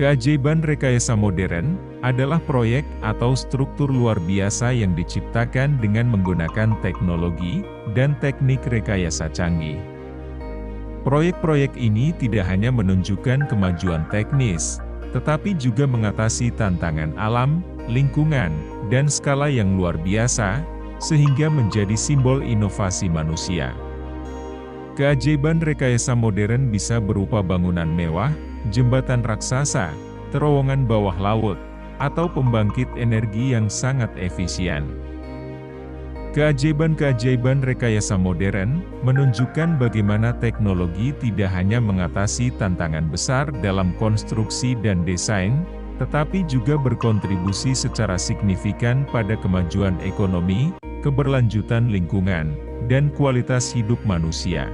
Keajaiban rekayasa modern adalah proyek atau struktur luar biasa yang diciptakan dengan menggunakan teknologi dan teknik rekayasa canggih. Proyek-proyek ini tidak hanya menunjukkan kemajuan teknis, tetapi juga mengatasi tantangan alam, lingkungan, dan skala yang luar biasa, sehingga menjadi simbol inovasi manusia. Keajaiban rekayasa modern bisa berupa bangunan mewah, jembatan raksasa, terowongan bawah laut, atau pembangkit energi yang sangat efisien. Keajaiban-keajaiban rekayasa modern menunjukkan bagaimana teknologi tidak hanya mengatasi tantangan besar dalam konstruksi dan desain, tetapi juga berkontribusi secara signifikan pada kemajuan ekonomi, keberlanjutan lingkungan, dan kualitas hidup manusia.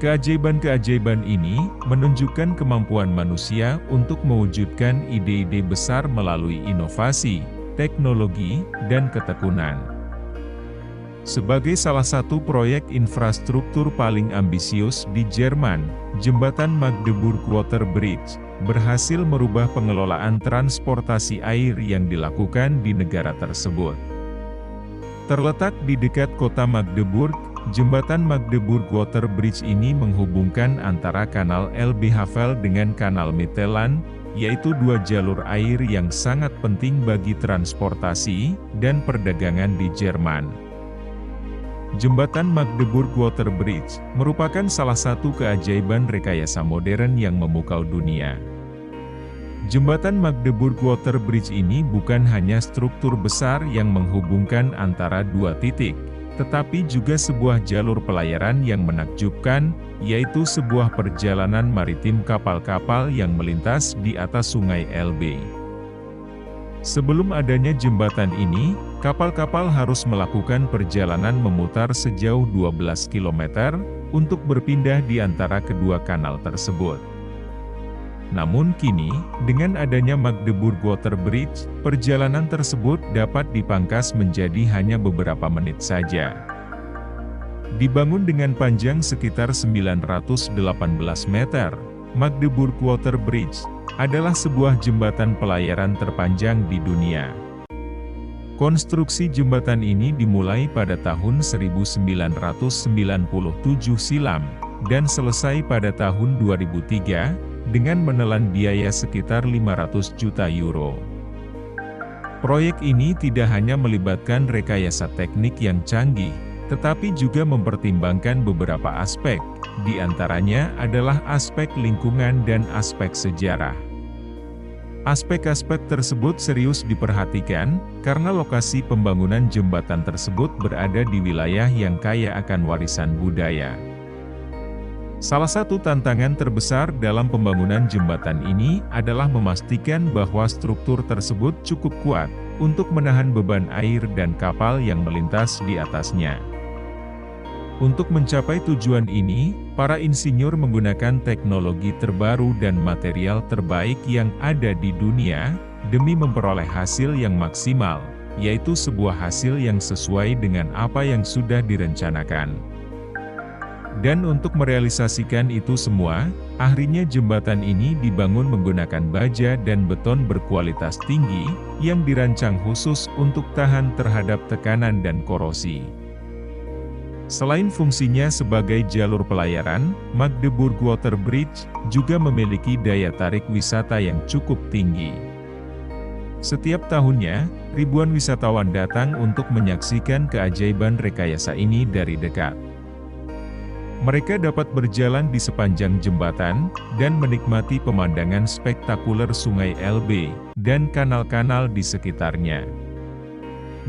Keajaiban-keajaiban ini menunjukkan kemampuan manusia untuk mewujudkan ide-ide besar melalui inovasi, teknologi, dan ketekunan. Sebagai salah satu proyek infrastruktur paling ambisius di Jerman, jembatan Magdeburg Water Bridge berhasil merubah pengelolaan transportasi air yang dilakukan di negara tersebut. Terletak di dekat kota Magdeburg, jembatan Magdeburg Water Bridge ini menghubungkan antara kanal Elbe-Havel dengan kanal Mittelland, yaitu dua jalur air yang sangat penting bagi transportasi dan perdagangan di Jerman. Jembatan Magdeburg Water Bridge merupakan salah satu keajaiban rekayasa modern yang memukau dunia. Jembatan Magdeburg Water Bridge ini bukan hanya struktur besar yang menghubungkan antara dua titik, tetapi juga sebuah jalur pelayaran yang menakjubkan, yaitu sebuah perjalanan maritim kapal-kapal yang melintas di atas sungai Elbe. Sebelum adanya jembatan ini, kapal-kapal harus melakukan perjalanan memutar sejauh 12 km, untuk berpindah di antara kedua kanal tersebut. Namun kini, dengan adanya Magdeburg Water Bridge, perjalanan tersebut dapat dipangkas menjadi hanya beberapa menit saja. Dibangun dengan panjang sekitar 918 meter, Magdeburg Water Bridge adalah sebuah jembatan pelayaran terpanjang di dunia. Konstruksi jembatan ini dimulai pada tahun 1997 silam, dan selesai pada tahun 2003, dengan menelan biaya sekitar 500 juta euro. Proyek ini tidak hanya melibatkan rekayasa teknik yang canggih, tetapi juga mempertimbangkan beberapa aspek, di antaranya adalah aspek lingkungan dan aspek sejarah. Aspek-aspek tersebut serius diperhatikan, karena lokasi pembangunan jembatan tersebut berada di wilayah yang kaya akan warisan budaya. Salah satu tantangan terbesar dalam pembangunan jembatan ini adalah memastikan bahwa struktur tersebut cukup kuat untuk menahan beban air dan kapal yang melintas di atasnya. Untuk mencapai tujuan ini, para insinyur menggunakan teknologi terbaru dan material terbaik yang ada di dunia, demi memperoleh hasil yang maksimal, yaitu sebuah hasil yang sesuai dengan apa yang sudah direncanakan. Dan untuk merealisasikan itu semua, akhirnya jembatan ini dibangun menggunakan baja dan beton berkualitas tinggi, yang dirancang khusus untuk tahan terhadap tekanan dan korosi. Selain fungsinya sebagai jalur pelayaran, Magdeburg Water Bridge juga memiliki daya tarik wisata yang cukup tinggi. Setiap tahunnya, ribuan wisatawan datang untuk menyaksikan keajaiban rekayasa ini dari dekat. Mereka dapat berjalan di sepanjang jembatan, dan menikmati pemandangan spektakuler sungai Elbe, dan kanal-kanal di sekitarnya.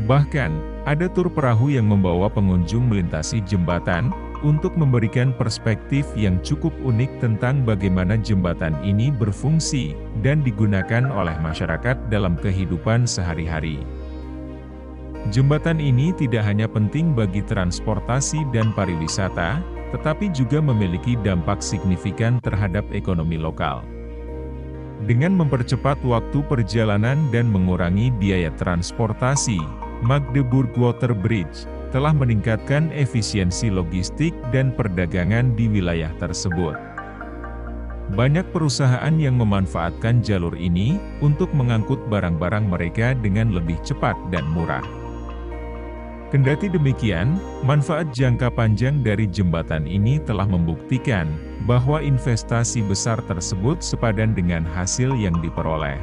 Bahkan, ada tur perahu yang membawa pengunjung melintasi jembatan, untuk memberikan perspektif yang cukup unik tentang bagaimana jembatan ini berfungsi, dan digunakan oleh masyarakat dalam kehidupan sehari-hari. Jembatan ini tidak hanya penting bagi transportasi dan pariwisata, tetapi juga memiliki dampak signifikan terhadap ekonomi lokal. Dengan mempercepat waktu perjalanan dan mengurangi biaya transportasi, Magdeburg Water Bridge telah meningkatkan efisiensi logistik dan perdagangan di wilayah tersebut. Banyak perusahaan yang memanfaatkan jalur ini untuk mengangkut barang-barang mereka dengan lebih cepat dan murah. Kendati demikian, manfaat jangka panjang dari jembatan ini telah membuktikan bahwa investasi besar tersebut sepadan dengan hasil yang diperoleh.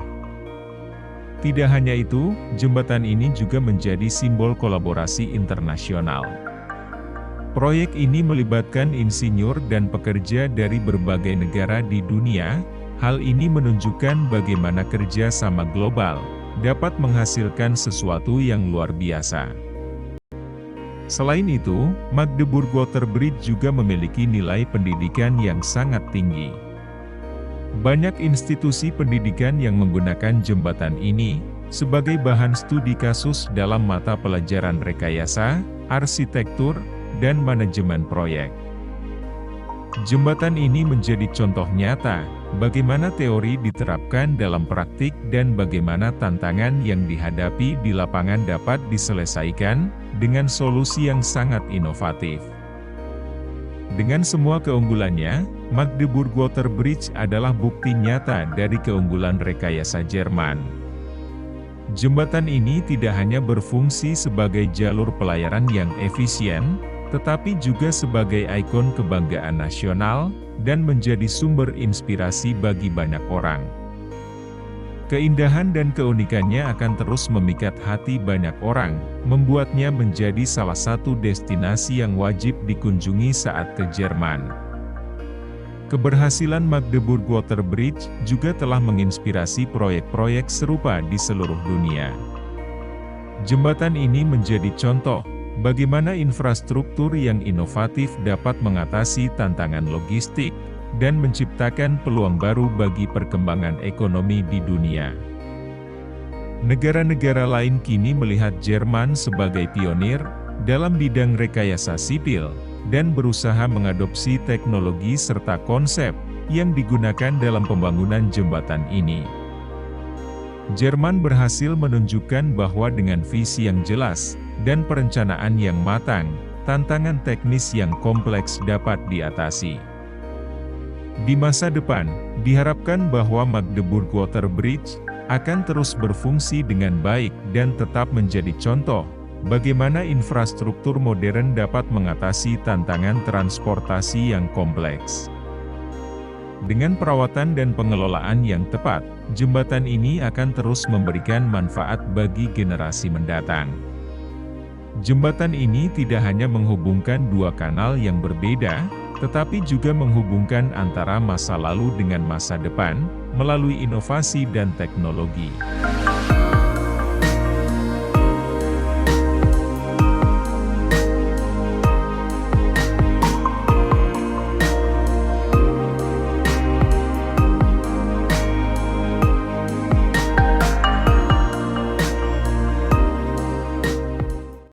Tidak hanya itu, jembatan ini juga menjadi simbol kolaborasi internasional. Proyek ini melibatkan insinyur dan pekerja dari berbagai negara di dunia. Hal ini menunjukkan bagaimana kerja sama global dapat menghasilkan sesuatu yang luar biasa. Selain itu, Magdeburg Water Bridge juga memiliki nilai pendidikan yang sangat tinggi. Banyak institusi pendidikan yang menggunakan jembatan ini sebagai bahan studi kasus dalam mata pelajaran rekayasa, arsitektur, dan manajemen proyek. Jembatan ini menjadi contoh nyata bagaimana teori diterapkan dalam praktik dan bagaimana tantangan yang dihadapi di lapangan dapat diselesaikan dengan solusi yang sangat inovatif. Dengan semua keunggulannya, Magdeburg Water Bridge adalah bukti nyata dari keunggulan rekayasa Jerman. Jembatan ini tidak hanya berfungsi sebagai jalur pelayaran yang efisien, tetapi juga sebagai ikon kebanggaan nasional, dan menjadi sumber inspirasi bagi banyak orang. Keindahan dan keunikannya akan terus memikat hati banyak orang, membuatnya menjadi salah satu destinasi yang wajib dikunjungi saat ke Jerman. Keberhasilan Magdeburg Water Bridge juga telah menginspirasi proyek-proyek serupa di seluruh dunia. Jembatan ini menjadi contoh bagaimana infrastruktur yang inovatif dapat mengatasi tantangan logistik dan menciptakan peluang baru bagi perkembangan ekonomi di dunia. Negara-negara lain kini melihat Jerman sebagai pionir dalam bidang rekayasa sipil dan berusaha mengadopsi teknologi serta konsep yang digunakan dalam pembangunan jembatan ini. Jerman berhasil menunjukkan bahwa dengan visi yang jelas dan perencanaan yang matang, tantangan teknis yang kompleks dapat diatasi. Di masa depan, diharapkan bahwa Magdeburg Water Bridge akan terus berfungsi dengan baik dan tetap menjadi contoh bagaimana infrastruktur modern dapat mengatasi tantangan transportasi yang kompleks. Dengan perawatan dan pengelolaan yang tepat, jembatan ini akan terus memberikan manfaat bagi generasi mendatang. Jembatan ini tidak hanya menghubungkan dua kanal yang berbeda, tetapi juga menghubungkan antara masa lalu dengan masa depan, melalui inovasi dan teknologi.